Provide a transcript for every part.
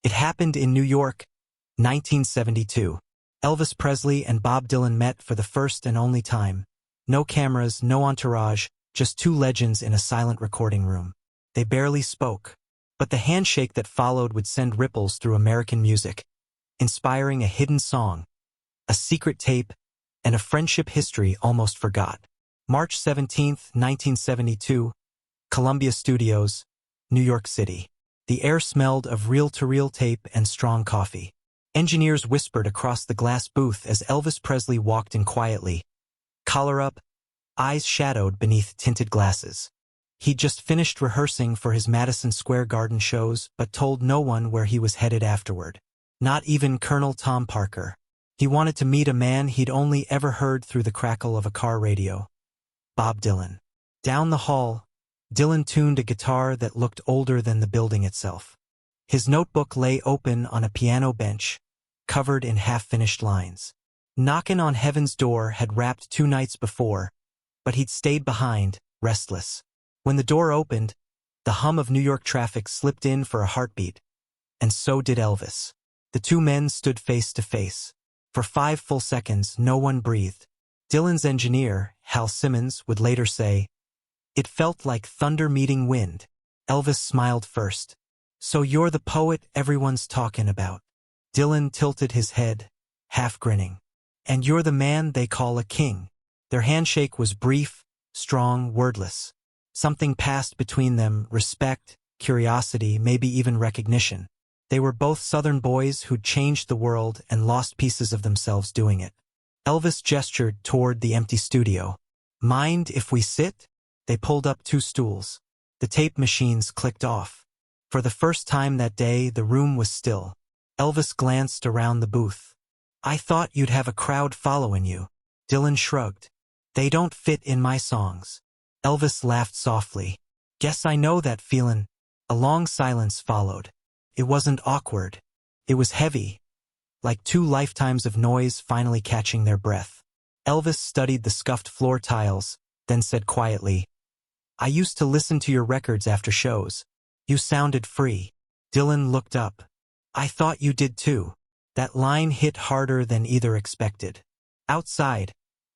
It happened in New York, 1972. Elvis Presley and Bob Dylan met for the first and only time. No cameras, no entourage, just two legends in a silent recording room. They barely spoke, but the handshake that followed would send ripples through American music, inspiring a hidden song, a secret tape, and a friendship history almost forgot. March 17, 1972, Columbia Studios, New York City. The air smelled of reel-to-reel tape and strong coffee. Engineers whispered across the glass booth as Elvis Presley walked in quietly, collar up, eyes shadowed beneath tinted glasses. He'd just finished rehearsing for his Madison Square Garden shows but told no one where he was headed afterward. Not even Colonel Tom Parker. He wanted to meet a man he'd only ever heard through the crackle of a car radio. Bob Dylan. Down the hall, Dylan tuned a guitar that looked older than the building itself. His notebook lay open on a piano bench, covered in half-finished lines. Knockin' on Heaven's Door had rapped 2 nights before, but he'd stayed behind, restless. When the door opened, the hum of New York traffic slipped in for a heartbeat, and so did Elvis. The two men stood face to face. For 5 full seconds, no one breathed. Dylan's engineer, Hal Simmons, would later say, "It felt like thunder meeting wind." Elvis smiled first. "So you're the poet everyone's talking about." Dylan tilted his head, half grinning. "And you're the man they call a king." Their handshake was brief, strong, wordless. Something passed between them, respect, curiosity, maybe even recognition. They were both Southern boys who'd changed the world and lost pieces of themselves doing it. Elvis gestured toward the empty studio. "Mind if we sit?" They pulled up 2 stools. The tape machines clicked off. For the first time that day, the room was still. Elvis glanced around the booth. "I thought you'd have a crowd following you." Dylan shrugged. "They don't fit in my songs." Elvis laughed softly. "Guess I know that feelin'." A long silence followed. It wasn't awkward. It was heavy, like 2 lifetimes of noise finally catching their breath. Elvis studied the scuffed floor tiles, then said quietly, "I used to listen to your records after shows. You sounded free." Dylan looked up. "I thought you did too." That line hit harder than either expected. Outside,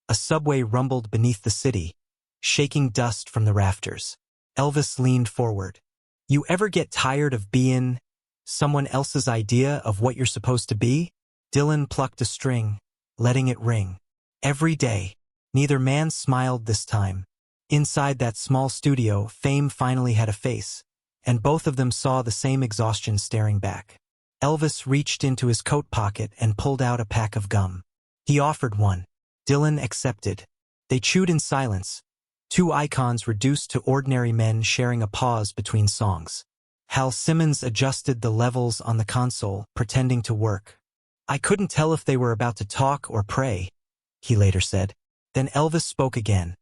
a subway rumbled beneath the city, shaking dust from the rafters. Elvis leaned forward. "You ever get tired of being someone else's idea of what you're supposed to be?" Dylan plucked a string, letting it ring. "Every day." Neither man smiled this time. Inside that small studio, fame finally had a face, and both of them saw the same exhaustion staring back. Elvis reached into his coat pocket and pulled out a pack of gum. He offered one. Dylan accepted. They chewed in silence, 2 icons reduced to ordinary men sharing a pause between songs. Hal Simmons adjusted the levels on the console, pretending to work. "I couldn't tell if they were about to talk or pray," he later said. Then Elvis spoke again,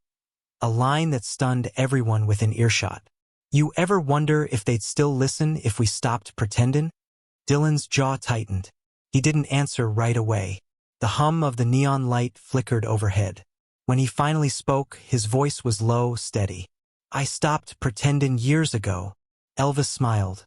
a line that stunned everyone within earshot. "You ever wonder if they'd still listen if we stopped pretendin'?" Dylan's jaw tightened. He didn't answer right away. The hum of the neon light flickered overhead. When he finally spoke, his voice was low, steady. "I stopped pretendin' years ago." Elvis smiled.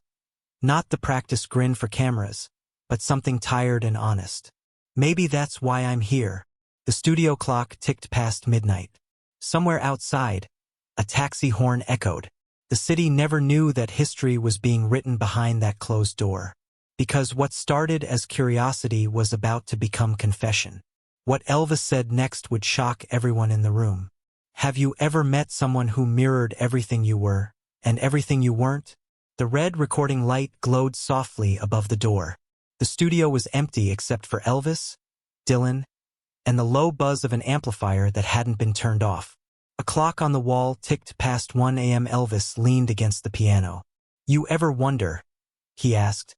Not the practiced grin for cameras, but something tired and honest. "Maybe that's why I'm here." The studio clock ticked past midnight. Somewhere outside, a taxi horn echoed. The city never knew that history was being written behind that closed door. Because what started as curiosity was about to become confession. What Elvis said next would shock everyone in the room. "Have you ever met someone who mirrored everything you were, and everything you weren't?" The red recording light glowed softly above the door. The studio was empty except for Elvis, Dylan, and the low buzz of an amplifier that hadn't been turned off. A clock on the wall ticked past 1 a.m. Elvis leaned against the piano. "You ever wonder," he asked,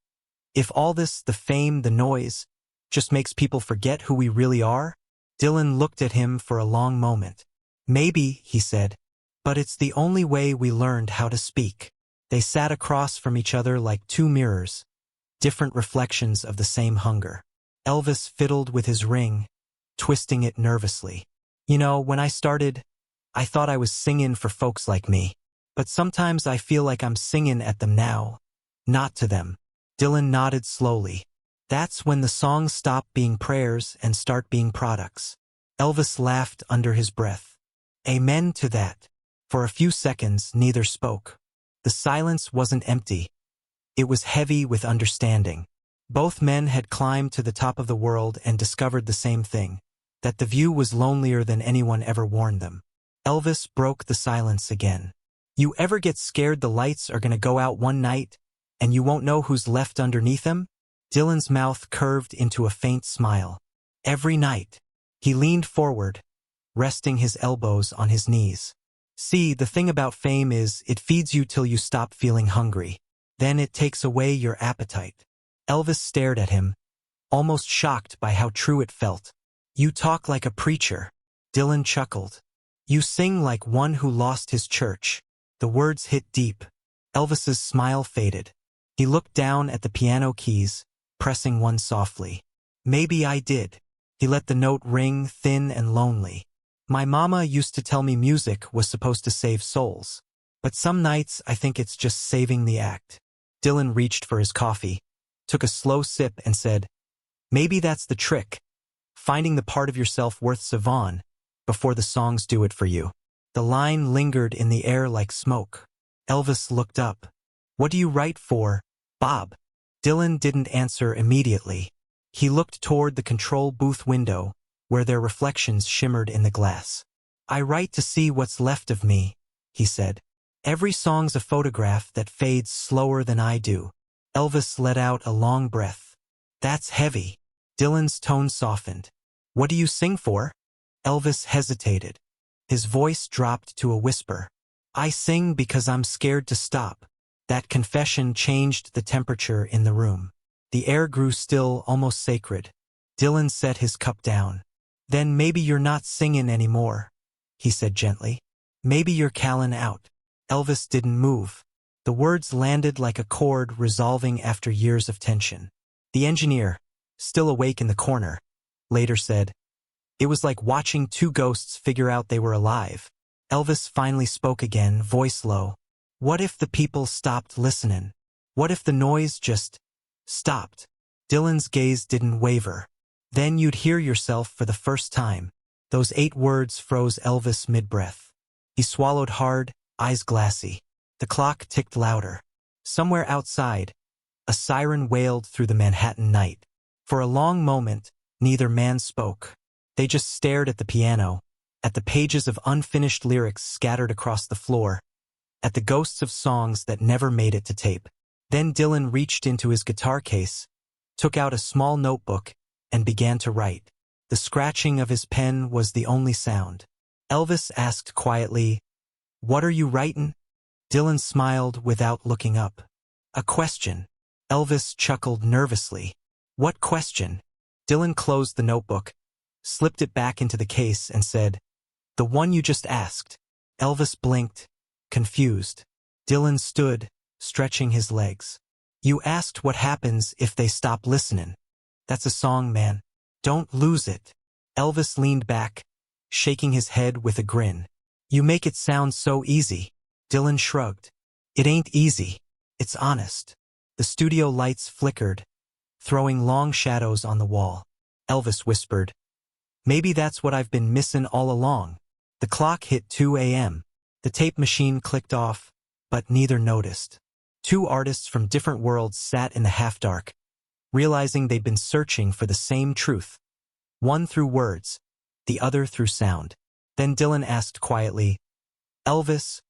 "if all this, the fame, the noise, just makes people forget who we really are?" Dylan looked at him for a long moment. "Maybe," he said, "but it's the only way we learned how to speak." They sat across from each other like 2 mirrors, different reflections of the same hunger. Elvis fiddled with his ring, twisting it nervously. "You know, when I started, I thought I was singing for folks like me. But sometimes I feel like I'm singing at them now, not to them." Dylan nodded slowly. That's when the songs stop being prayers and start being products. Elvis laughed under his breath. Amen to that. For a few seconds, neither spoke. The silence wasn't empty. It was heavy with understanding. Both men had climbed to the top of the world and discovered the same thing, that the view was lonelier than anyone ever warned them. Elvis broke the silence again. You ever get scared the lights are gonna go out one night, and you won't know who's left underneath them? Dylan's mouth curved into a faint smile. Every night. He leaned forward, resting his elbows on his knees. See, the thing about fame is it feeds you till you stop feeling hungry. Then it takes away your appetite. Elvis stared at him, almost shocked by how true it felt. You talk like a preacher. Dylan chuckled. You sing like one who lost his church. The words hit deep. Elvis's smile faded. He looked down at the piano keys, pressing one softly. Maybe I did. He let the note ring thin and lonely. My mama used to tell me music was supposed to save souls. But some nights I think it's just saving the act. Dylan reached for his coffee, took a slow sip and said, maybe that's the trick. Finding the part of yourself worth savon before the songs do it for you. The line lingered in the air like smoke. Elvis looked up. What do you write for, Bob? Dylan didn't answer immediately. He looked toward the control booth window, where their reflections shimmered in the glass. I write to see what's left of me, he said. Every song's a photograph that fades slower than I do. Elvis let out a long breath. That's heavy. Dylan's tone softened. What do you sing for? Elvis hesitated. His voice dropped to a whisper. I sing because I'm scared to stop. That confession changed the temperature in the room. The air grew still, almost sacred. Dylan set his cup down. Then maybe you're not singing anymore, he said gently. Maybe you're calling out. Elvis didn't move. The words landed like a chord resolving after years of tension. The engineer, still awake in the corner, later said, it was like watching two ghosts figure out they were alive. Elvis finally spoke again, voice low. What if the people stopped listening? What if the noise just stopped? Dylan's gaze didn't waver. Then you'd hear yourself for the first time. Those 8 words froze Elvis mid-breath. He swallowed hard, eyes glassy. The clock ticked louder. Somewhere outside, a siren wailed through the Manhattan night. For a long moment, neither man spoke. They just stared at the piano, at the pages of unfinished lyrics scattered across the floor, at the ghosts of songs that never made it to tape. Then Dylan reached into his guitar case, took out a small notebook, and began to write. The scratching of his pen was the only sound. Elvis asked quietly, What are you writing? Dylan smiled without looking up. A question. Elvis chuckled nervously. What question? Dylan closed the notebook, slipped it back into the case and said, The one you just asked. Elvis blinked, confused. Dylan stood, stretching his legs. You asked what happens if they stop listening. That's a song, man. Don't lose it. Elvis leaned back, shaking his head with a grin. You make it sound so easy. Dylan shrugged. It ain't easy. It's honest. The studio lights flickered, throwing long shadows on the wall. Elvis whispered, Maybe that's what I've been missing all along. The clock hit 2 a.m. The tape machine clicked off, but neither noticed. 2 artists from different worlds sat in the half-dark, realizing they'd been searching for the same truth. One through words, the other through sound. Then Dylan asked quietly, Elvis,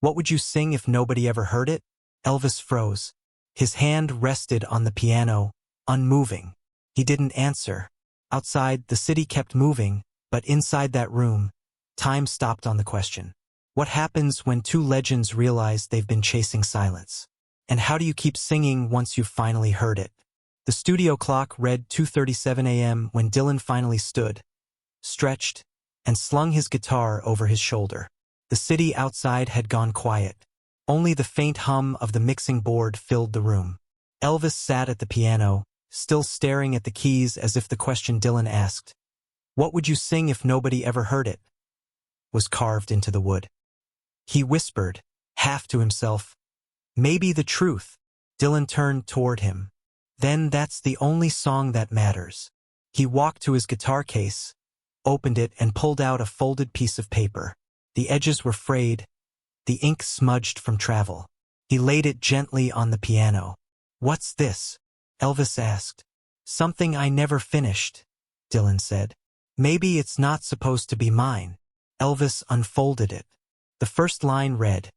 what would you sing if nobody ever heard it? Elvis froze. His hand rested on the piano, unmoving. He didn't answer. Outside, the city kept moving, but inside that room, time stopped on the question. What happens when 2 legends realize they've been chasing silence? And how do you keep singing once you've finally heard it? The studio clock read 2:37 a.m. when Dylan finally stood, stretched, and slung his guitar over his shoulder. The city outside had gone quiet. Only the faint hum of the mixing board filled the room. Elvis sat at the piano, still staring at the keys as if the question Dylan asked, What would you sing if nobody ever heard it? Was carved into the wood. He whispered, half to himself, Maybe the truth. Dylan turned toward him. Then that's the only song that matters. He walked to his guitar case, opened it and pulled out a folded piece of paper. The edges were frayed, the ink smudged from travel. He laid it gently on the piano. "What's this?" Elvis asked. "Something I never finished," Dylan said. "Maybe it's not supposed to be mine." Elvis unfolded it. The first line read,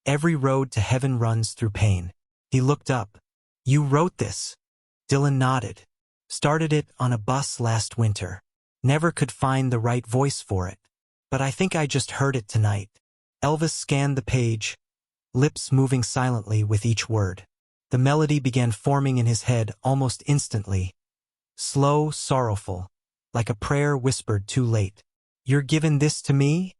"Every road to heaven runs through pain." He looked up. "You wrote this?" Dylan nodded. "Started it on a bus last winter. Never could find the right voice for it. But I think I just heard it tonight." Elvis scanned the page, lips moving silently with each word. The melody began forming in his head almost instantly. Slow, sorrowful, like a prayer whispered too late. "You're giving this to me?"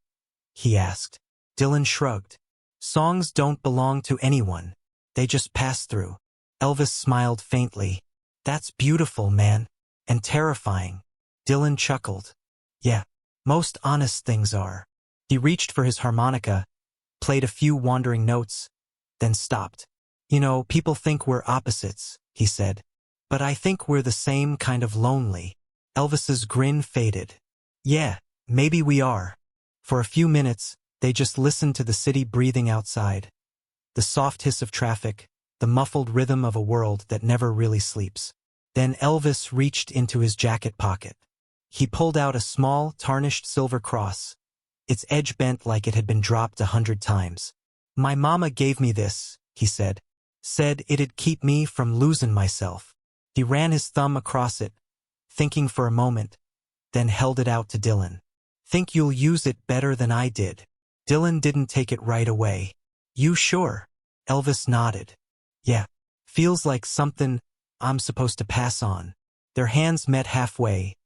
he asked. Dylan shrugged. "Songs don't belong to anyone. They just pass through." Elvis smiled faintly. "That's beautiful, man. And terrifying." Dylan chuckled. "Yeah, most honest things are." He reached for his harmonica, played a few wandering notes, then stopped. "You know, people think we're opposites," he said. "But I think we're the same kind of lonely." Elvis's grin faded. "Yeah, maybe we are." For a few minutes, they just listened to the city breathing outside. The soft hiss of traffic, the muffled rhythm of a world that never really sleeps. Then Elvis reached into his jacket pocket. He pulled out a small, tarnished silver cross, its edge bent like it had been dropped 100 times. "My mama gave me this," he said. "Said it'd keep me from losing myself." He ran his thumb across it, thinking for a moment, then held it out to Dylan. "Think you'll use it better than I did?" Dylan didn't take it right away. "You sure?" Elvis nodded. "Yeah. Feels like something I'm supposed to pass on." Their hands met halfway,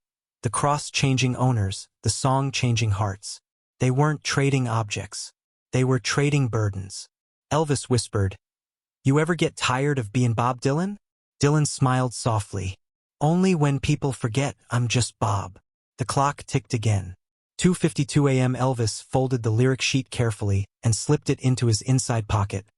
the cross changing owners, the song changing hearts. They weren't trading objects. They were trading burdens. Elvis whispered, "You ever get tired of being Bob Dylan?" Dylan smiled softly. "Only when people forget I'm just Bob." The clock ticked again. 2:52 a.m. Elvis folded the lyric sheet carefully and slipped it into his inside pocket,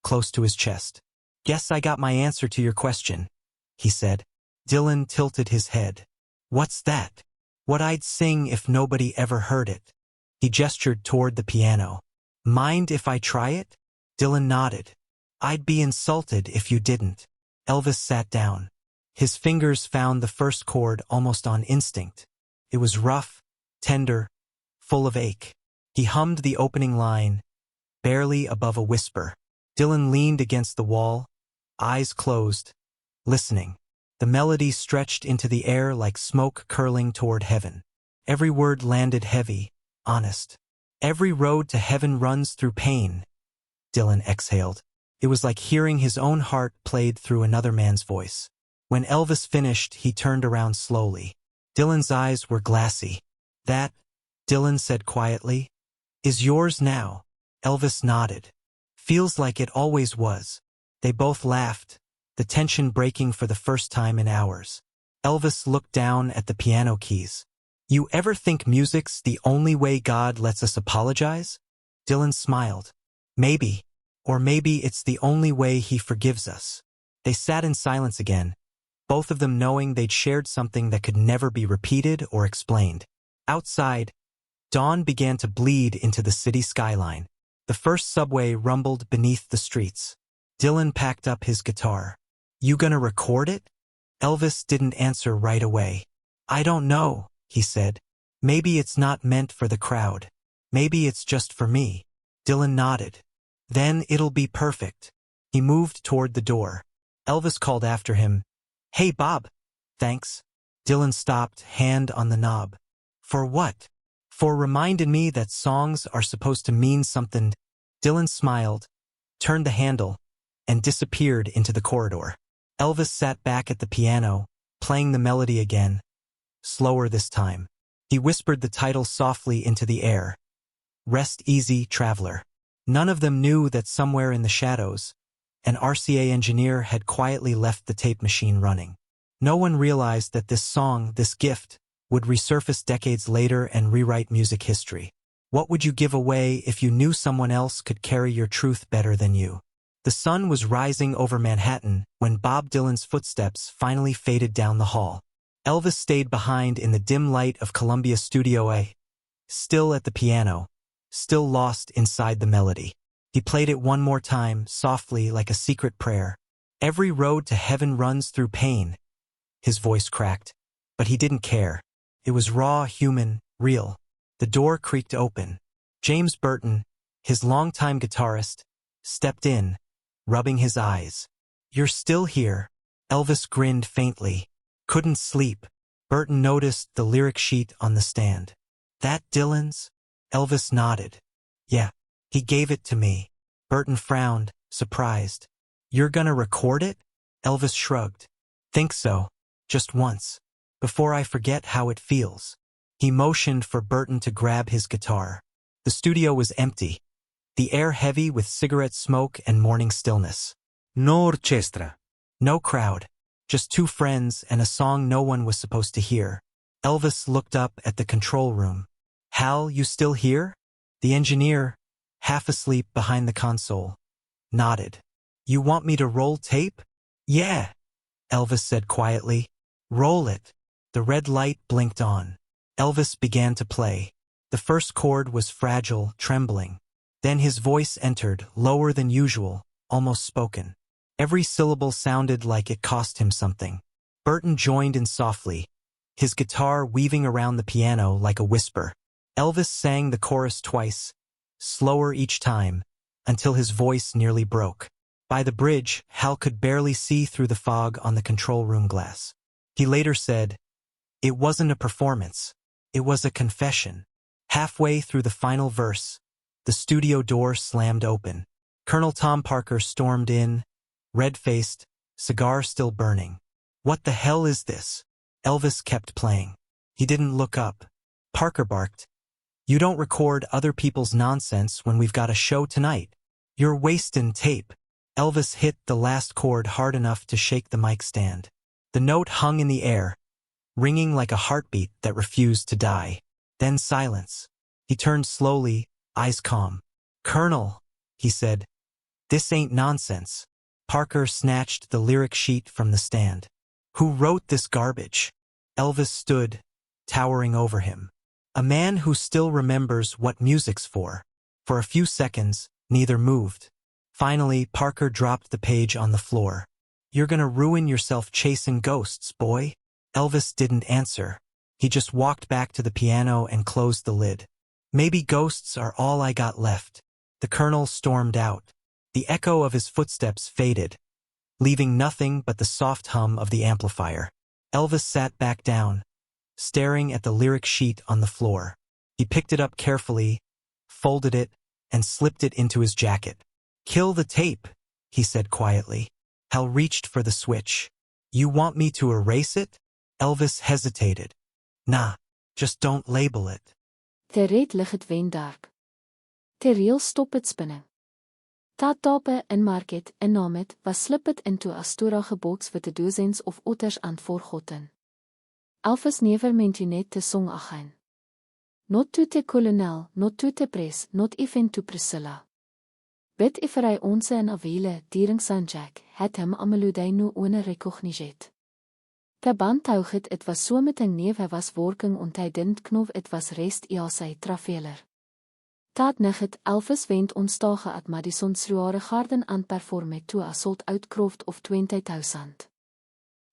close to his chest. "Guess I got my answer to your question," he said. Dylan tilted his head. "What's that?" "What I'd sing if nobody ever heard it." He gestured toward the piano. "Mind if I try it?" Dylan nodded. "I'd be insulted if you didn't." Elvis sat down. His fingers found the first chord almost on instinct. It was rough, tender, full of ache. He hummed the opening line, barely above a whisper. Dylan leaned against the wall, eyes closed, listening. The melody stretched into the air like smoke curling toward heaven. Every word landed heavy, honest. "Every road to heaven runs through pain," Dylan exhaled. It was like hearing his own heart played through another man's voice. When Elvis finished, he turned around slowly. Dylan's eyes were glassy. "That," Dylan said quietly, "is yours now." Elvis nodded. "Feels like it always was." They both laughed, the tension breaking for the first time in hours. Elvis looked down at the piano keys. "You ever think music's the only way God lets us apologize?" Dylan smiled. "Maybe. Or maybe it's the only way he forgives us." They sat in silence again, both of them knowing they'd shared something that could never be repeated or explained. Outside, dawn began to bleed into the city skyline. The first subway rumbled beneath the streets. Dylan packed up his guitar. "You gonna record it?" Elvis didn't answer right away. "I don't know," he said. "Maybe it's not meant for the crowd. Maybe it's just for me." Dylan nodded. "Then it'll be perfect." He moved toward the door. Elvis called after him, "Hey, Bob." "Thanks." Dylan stopped, hand on the knob. "For what?" "For reminding me that songs are supposed to mean something." Dylan smiled, turned the handle, and disappeared into the corridor. Elvis sat back at the piano, playing the melody again, slower this time. He whispered the title softly into the air. "Rest easy, traveler." None of them knew that somewhere in the shadows, an RCA engineer had quietly left the tape machine running. No one realized that this song, this gift, would resurface decades later and rewrite music history. What would you give away if you knew someone else could carry your truth better than you? The sun was rising over Manhattan when Bob Dylan's footsteps finally faded down the hall. Elvis stayed behind in the dim light of Columbia Studio A, still at the piano, still lost inside the melody. He played it one more time, softly like a secret prayer. Every road to heaven runs through pain. His voice cracked, but he didn't care. It was raw, human, real. The door creaked open. James Burton, his longtime guitarist, stepped in, rubbing his eyes. "You're still here." Elvis grinned faintly. "Couldn't sleep." Burton noticed the lyric sheet on the stand. "That Dylan's?" Elvis nodded. "Yeah, he gave it to me." Burton frowned, surprised. "You're gonna record it?" Elvis shrugged. "Think so. Just once. Before I forget how it feels." He motioned for Burton to grab his guitar. The studio was empty, the air heavy with cigarette smoke and morning stillness. No orchestra. No crowd. Just two friends and a song no one was supposed to hear. Elvis looked up at the control room. "Hal, you still here?" The engineer, half asleep behind the console, nodded. "You want me to roll tape?" "Yeah," Elvis said quietly. "Roll it." The red light blinked on. Elvis began to play. The first chord was fragile, trembling. Then his voice entered, lower than usual, almost spoken. Every syllable sounded like it cost him something. Burton joined in softly, his guitar weaving around the piano like a whisper. Elvis sang the chorus twice, slower each time, until his voice nearly broke. By the bridge, Hal could barely see through the fog on the control room glass. He later said, "It wasn't a performance. It was a confession." Halfway through the final verse, the studio door slammed open. Colonel Tom Parker stormed in, red-faced, cigar still burning. "What the hell is this?" Elvis kept playing. He didn't look up. Parker barked, "You don't record other people's nonsense when we've got a show tonight. You're wastin' tape." Elvis hit the last chord hard enough to shake the mic stand. The note hung in the air, ringing like a heartbeat that refused to die. Then silence. He turned slowly, eyes calm. "Colonel," he said, "this ain't nonsense." Parker snatched the lyric sheet from the stand. "Who wrote this garbage?" Elvis stood, towering over him. A man who still remembers what music's for. For a few seconds, neither moved. Finally, Parker dropped the page on the floor. "You're gonna ruin yourself chasing ghosts, boy." Elvis didn't answer. He just walked back to the piano and closed the lid. "Maybe ghosts are all I got left." The colonel stormed out. The echo of his footsteps faded, leaving nothing but the soft hum of the amplifier. Elvis sat back down, staring at the lyric sheet on the floor. He picked it up carefully, folded it, and slipped it into his jacket. "Kill the tape," he said quietly. Hal reached for the switch. "You want me to erase it?" Elvis hesitated. "Nah, just don't label it." Te red lig het wen dark. Te reël stop het spinning. Ta tape in market en naam het was slip het into astora geboks with the dozens of otters and forgotten. Elvis never meant you net te song again. Not to the colonel, not to the press, not even to Priscilla. Bid if hy onse in avile, during soundcheck, het him a melodie no ohne recogniset. The band tauget it was so met een neef hy was working und hy didn't know it was rest ja sy traveler. Tad nigget Elvis went onstage at Madison Square Garden and performed to a sold out crowd of 20,000.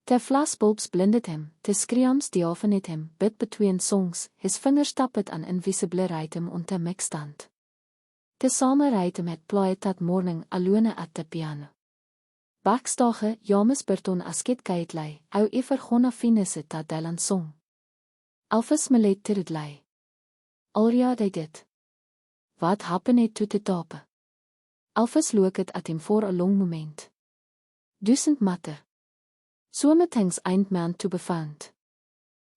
The flashbulbs blinded him, the screams deafened him, bit between songs, his fingers tapped an invisible rhythm on the mic stand. The same rhythm had played that morning alone at the piano. Backstage, James Burton as kid kaitlei, ou ever gonna finesse dat Dylan song. Elvis melet terudlei. Alja they did. What happened to the tape? Elvis looked at him for a long moment. Doesn't matter. Some things ain't meant to be found.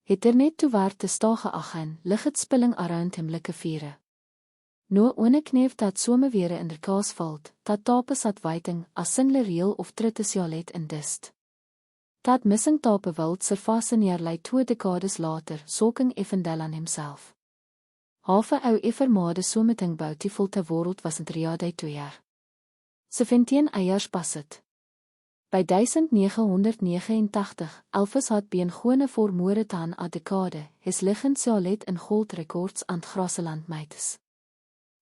Het net to waar te stage agen, lig het spilling around him like a viere. No one kneef dat some weer in der kaas valt, dat tape sat waiting, as single reel of tritisialet in dist. Dat missing tape wild surfassen neerlei 2 decades later, soking even Dylan himself. Halve ou ever made so meting bountiful te world was in 3 jaar. 17 eiers pasit. By 1989, Elvis had beengone voor Moretan a dekade, his liggen Sealet in gold records aan Grasseland meites.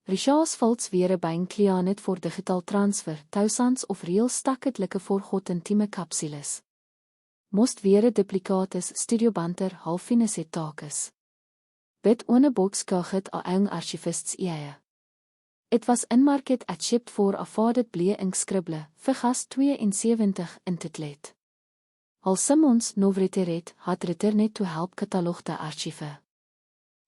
Richards volts weer byn klianet voor digital transfer, thousands of real stakketlike voor God intieme kapsules. Most weer duplicates studiobanter halfines het takes. Bid one box kagit a eung archivists eie. It was inmarket at shipped for a fadet blee inkskribble, vergas 72 in titlet. Al Simmons novreteret had returnet to help catalog de archive.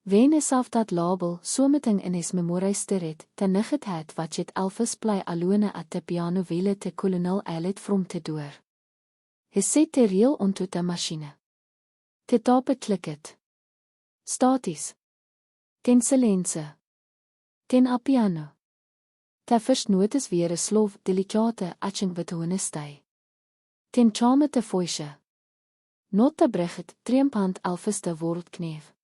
Wen is af dat label someting in his memorysteret, ten nigget het wat jet Elvis play alone at de piano wele te kolonel eilet from te door. His set te reel onto de machine. Te tape klikket. Staties. Ten silense. Ten a piano. Te first notice weer een slof delicate atching wit honestij. Ten charme te voice. Not te brigget, treempand Elvis te woordkneef.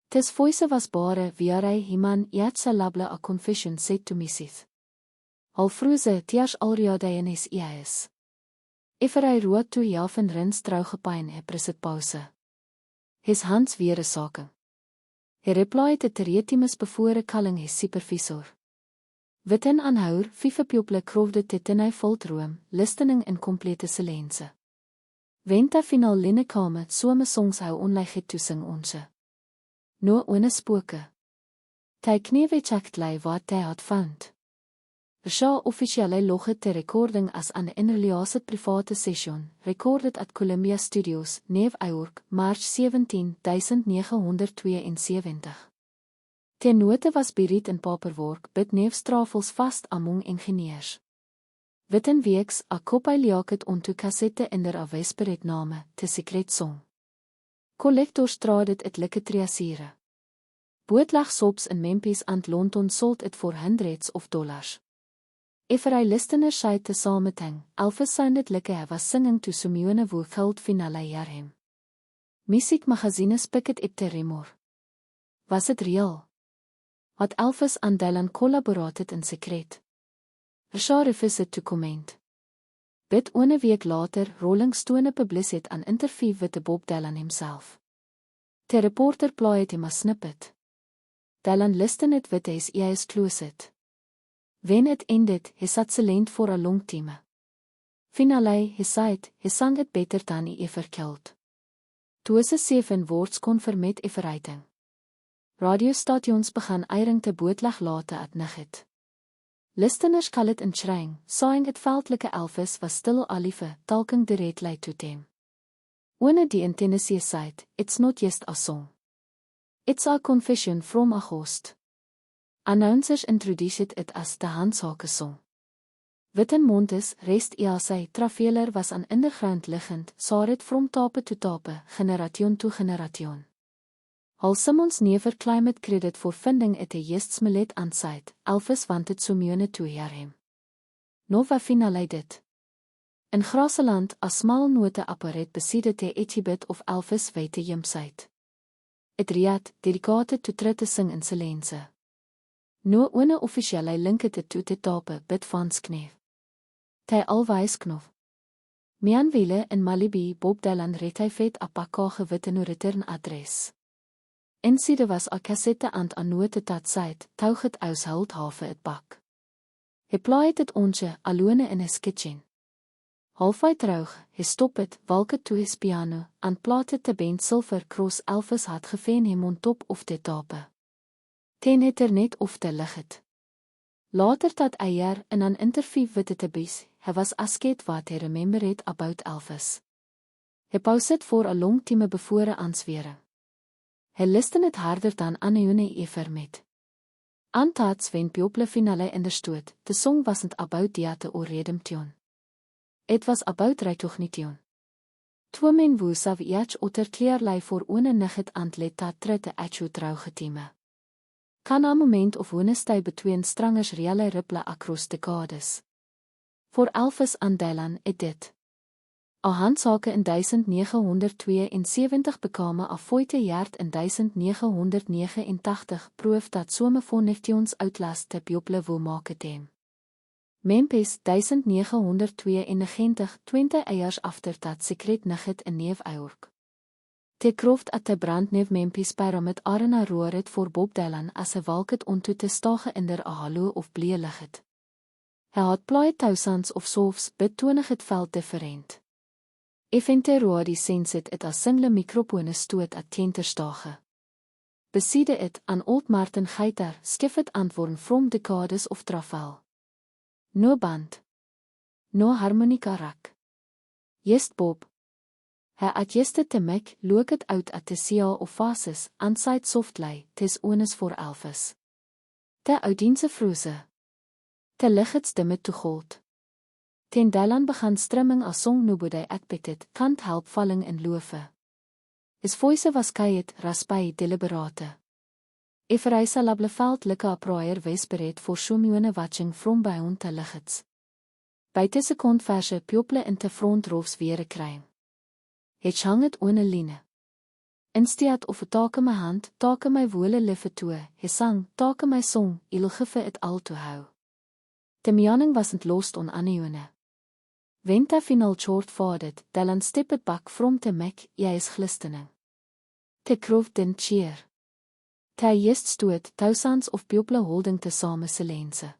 Tes voice was bare viarei himan jatsa lable a confession said to Mrs. Al vroeze tiers alriade in his eis. Everai rood toe javen rins trouwgepain he presit pause. His hands weer een sake. He replied te teretimus before calling his supervisor. Witten aanhouer, vivepjople krofde tetenai volt room, listening in complete silense. Wenta final linnekame, some songs hou onleiget toesing onze. No one spoke. Ty knewe checked lei wat ty had found. Rasha officially logged the recording as an unreleased private session, recorded at Columbia Studios, New York, March 17, 1972. Ten note was buried in paperwork, bid neef strafels vast among ingenieurs. Witten weeks, a kopie liaket onto cassette in der avespered name, te secret song. Collectors traded it like triasire. Bootleg sops in Memphis and London sold it for hundreds of dollars. Every listener zei te sameting, Elvis sounded like he was singing to Simeone wo geld finale jaar hem. Muziekmagazines pik het op te remor. Was het real? Had Elvis en Dylan collaborated in secret? Elvis refused to comment. Bit one week later, Rolling Stone published an interview with Bob Dylan himself. The reporter played him a snippet. Dylan listened it with his ears closed. When it ended, he sat silent for a long time. Finally, he said, he sang it better than he ever killed. Toese 7 words kon vermet everything. Radiostations began eiring te bootleg late at nigget. Listeners call it in schrein, saying it veldlike Elvis was still alive, talking the red light to them. One die in Tennessee said, it's not just a song. It's a confession from a ghost. Announcers introduced it as the handsake song. Witten Montes, rest easy, traveler was an underground liggend, saw it from tape to tape, generation to generation. Al Simmons never claimed credit for finding it a yesterday on site, Elvis wanted Simeone to hear him. Nova finale dit. In Grasseland, a small note apparaat besiedde te etibit of Elvis weite jemsite. It read, dedicated to try to sing in silence. No one officially linked it to the tape bit van skneef. Ty always knof. Meanwille in Malibu Bob Dylan red hy vet a pakkage witte no return adres. Inside was a cassette and a note dat site, touw het aus huldhaven het bak. He played it onje, alone in his kitchen. Halfway terug, he stopped it, walked to his piano, and played the band Silver Cross Elvis had geveen him on top of the tape. Ten het net of te ligget. Later dat jaar in an interview with the Bees, he was asked what he remembered about Elvis. He paused for a long time before answering. He listened it harder than anyone ever met. Antats when people finally understood, the song wasn't about theater or rhythm tune. It was about recognition. Twee men wo sav each otter kleerlei voor one nigget antlet dat trete echo trouwgetime. Kan a moment of honesty between strangers really ripple across decades. For Elvis and Dylan it did. A handsake in 1972 bekame a foite jaar in 1989 proof dat some phonetians outlast te people wo maak het hem. Memphis 1992 20 years after that secret nugget in New York. The croft at the brand new Memphis pyramid arena roer het voor Bob Dylan as 'n walket ontoe te stage in der 'n hallo of blee lig het. Hy het plaai thousands of sofs betonig het veld different. Effente roer die sensit het as single mikrofone stoot at tenterstage. Besiede het aan Old Martin Geiter skif het antwoorden from decades of trafel. No band. No harmonica rak. Jest Bob. Hy at jeste te mek look het uit at te sia of fases, anside softlei, tes ones voor Elvis. Te audiense vroese. Te lig het stimme toe gold. Ten Dylan began strimming as song nobody admitted, can't help falling in love. His voice was quiet, raspy, deliberate. If hy sal ableveld like a prayer whispered for Shumione watching from by hom te lights. Buite sekond verse pjople in te front roofs weer kry. Het hang het one line. Instead of take my hand, take my wole liffe toe, hy sang, take my song, ilgiffe het al toe hou. De meaning wasn't lost on anione. When the final short faded, Dylan stepped back from the mic, jy is glistening. The crowd didn't cheer. Hy jest stoot, thousands of people holding te same se lense.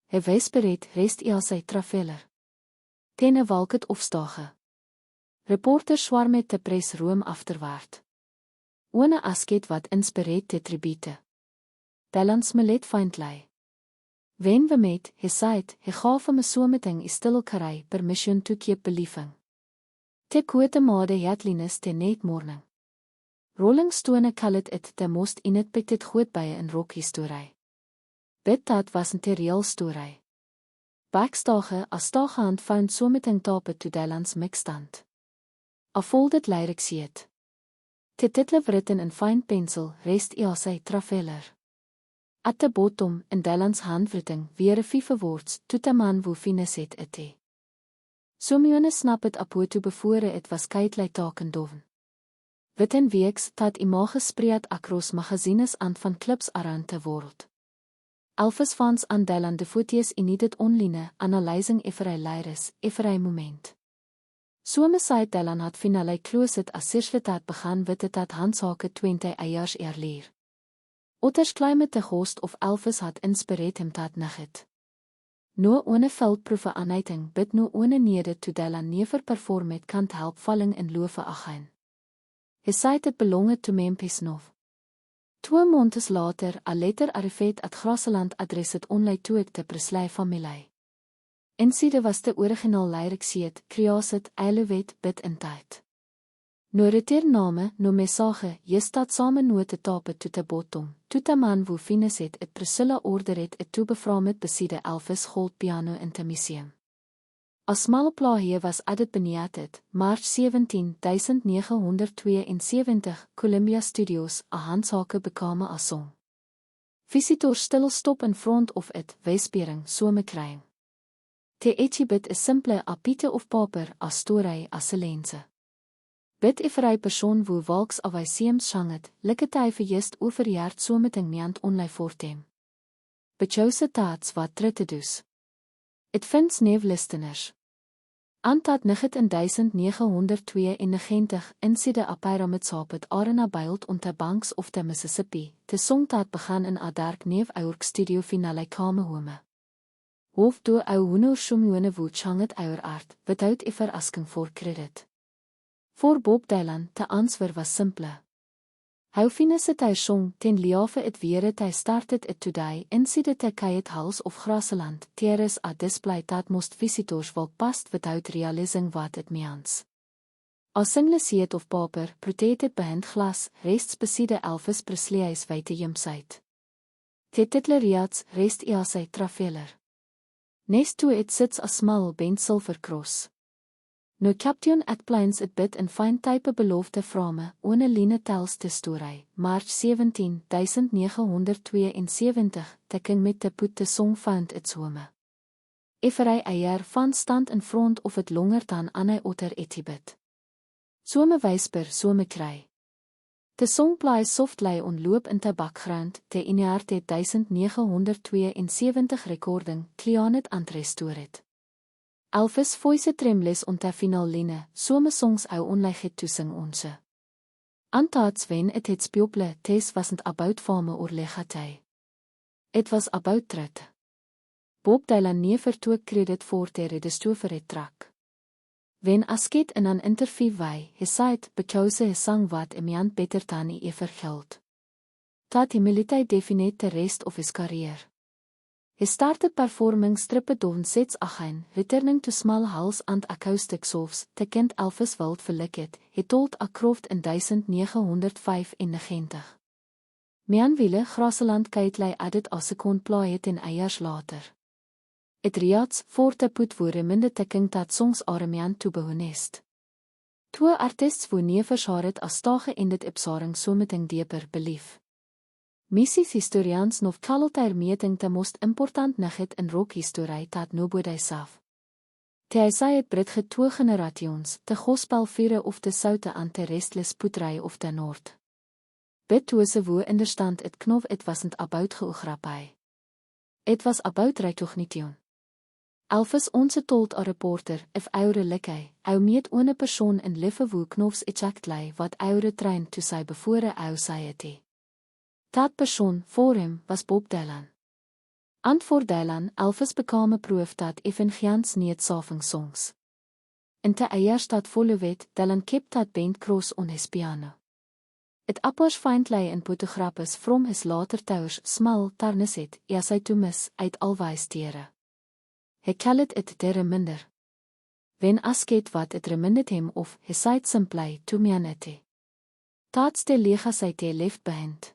Hy whispered, rest ia sy traveler. Ten 'n walket opstage. Reporters swarm met te pres room afterwaard. One asket wat inspireert te tribute. Dylan smelet feindlei. When we met, hy said, hy gaf hom 'n someting is stil karei permission to keep believing. Te quote made headliness te net morning. Rolling Stone call it the most unexpected goed by in rock history. But that wasn't a real story. Backstage as stagehand found someting tape to Dylan's mixstand. A folded lyric sheet. The title written in fine pencil rest ia sy traveler. At the bottom, in Dylan's handwriting, weer 5 words, to the man who finished it. Someone snap het apoto bevore het was keitlei taken doven. Within weeks dat image spread across magazines aan van clips around the world. Elvis fans aan Dylan de foto's needed online, analyzing every lyrics, every moment. Some side Dylan had finally closed as sirsletaat began with het handsake 20 years earlier. Others claimed the host of Elvis had inspired him that nugget. No one veldproefe aanuiting, but no one needed to Dylan never perform it can't help falling in love again. He said it belonged to Memphis Nov. 2 months later, a letter arrived at Grasseland adres het onlei toe ek te Priscilla familie. Inside was de original lyric sheet, created, Elvis bid in tijd. No returnname, no message, jy staat same note tape to the bottom, to the man who finished it Priscilla order het toe bevra met beside Elvis gold piano in the museum. A small play was added beneath it, March 17, 1972, Columbia Studios, a handsake bekame a song. Visitors stil stop in front of it, whispering, some crying. The etchie is simple a piece of paper, a story, a lense. Bid every persoon who walks away seems shanget, like het hy verjust overjaard someting niant onlei voortem. Bechouse taats wat tritte dus. It vinds neef listeners. Antat nugget in 1992 inside a pyramid sapet arena built on the banks of the Mississippi, te songtaat began in a dark neef York studio finale kamehome. Hof do ou hoenor Shumione woed shanget our art, without ever asking for credit. For Bob Dylan, the answer was simple. How finished het hy song, ten liafe het weer het hy started it today, inside te kayet hals of Grasseland, there is a display that most visitors walk past without realizing what it means. A single sheet of paper, protected behind glass, rests beside Elvis Presley's wyte jumsite. The title reads, rest ia sy traveler. Next to it sits a small bent silver cross. No captain explains it bit in fine type belofte frame, one line tells the story, March 17, 1972, taking met the put the song found its home. Every year van stand in front of it longer than any other etibit. Some whisper, some cry. De song plaai softlei onloop in the background, te inharte 1972 recording, klianet antrestoret. Elvis voice trembles on the final line, some songs au onleiget toesing onze. Antaats when het speople, tes wasn't about fame or legatij. It was about truth. Bob Dylan never took credit for the redestove track. When asked in an interview why, he said, because he sang what a man better than he ever held. That humility defined the rest of his career. He started performing stripped-down sets again, returning to small halls and acoustic shows, te kent Elvis wild verlikt, he told a Croft in 1995. Meanwille Graseland Keitlei added as se kon plaai het en eiers later. Het reeds voor te put woorde minder tekking dat songs aremean toebehonest. Twee artists wo nevers haar het as stage en dit opsaring so meting dieper belief. Musies historians nog kalter meting te most important nugget in rockhistorie dat nobody self. Ty sê het Britge twee generations, te gospelvure of te soute aan te restless putrei of te noord. Betose wo understand het knof het wasn't about geography. It was about recognition. Elvis onze told a reporter, if eure likkei, ou meet one persoon in liefde wo knofs ejectlei wat eure trein to sy bevore ou society. Dat persoon, voor hem, was Bob Dylan. And voor Dylan, Elvis bekame proof dat evengians niet saving songs. In te eiers dat volle wet, Dylan kept dat band cross on his piano. It appers findlei in photographes from his later towers small tarniset, as hy toe mis, uit alwijs tere. He callet it te reminder. When asked wat it reminded him of, he said simply, to humanity. That's the legacy he left behind.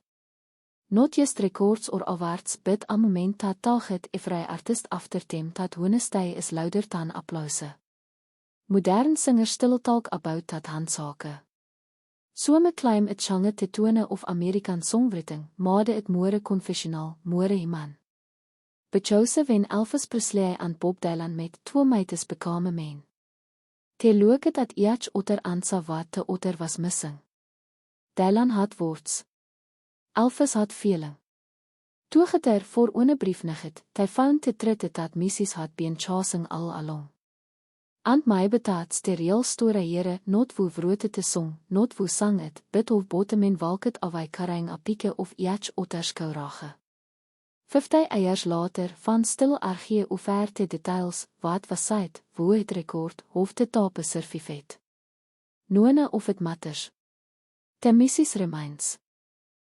Not just records or awards, but a moment that target a vrij artist after them that honestly is louder than applause. Modern singers still talk about that handsake. Some claim it genre te tone of American songwriting, made it more confessional, more human. Because when Elvis Presley and Bob Dylan met twee meites bekame men. Te look dat each otter answer wat de otter was missing. Dylan had words. Elvis had feeling. Toegeter voor one brief nugget, they found the truth that misses had been chasing all along. And my betats the real story here, not wo vrote te song, not wo sang it, but of bottom in walket away carrying a pike of each otters kourage. 50 eiers later, van stil argee offerte details, wat was said, wo het record, hoofde tape survived. None of it matters. The missis remains.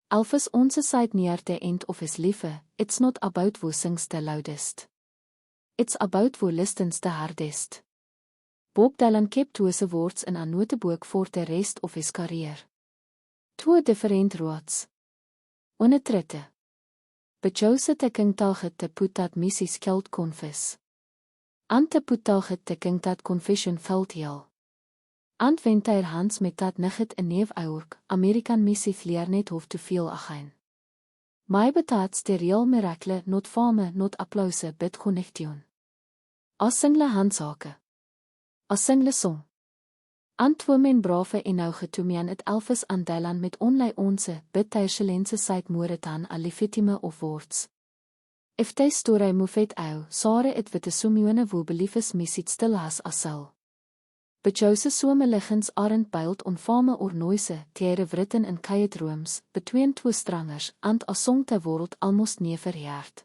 Elvis onze side near the end of his life, it's not about who sings the loudest. It's about who listens the hardest. Bob Dylan kept those words in a notebook for the rest of his career. Two different roads. Onnetrette. Because te king talget te put that missis killed confess. And te put talget te king that confession felt heel. And when tyr hands met dat nugget in neef ourk, American missief leer net hof te veel again. My betats the real miracle, not fame, not applause, but connection. As single handsake. As single song. And twee men brave en nou getoemean het Elvis en Dylan met onlei onze, bid tyse lense side more dan a legitime of words. If ty story moefet ou, sare it witte somione wo beliefes missit stil has asal. Because some liggins aren't built on fame or noise, they have written in quiet rooms, between two strangers, and a song the world almost never heard.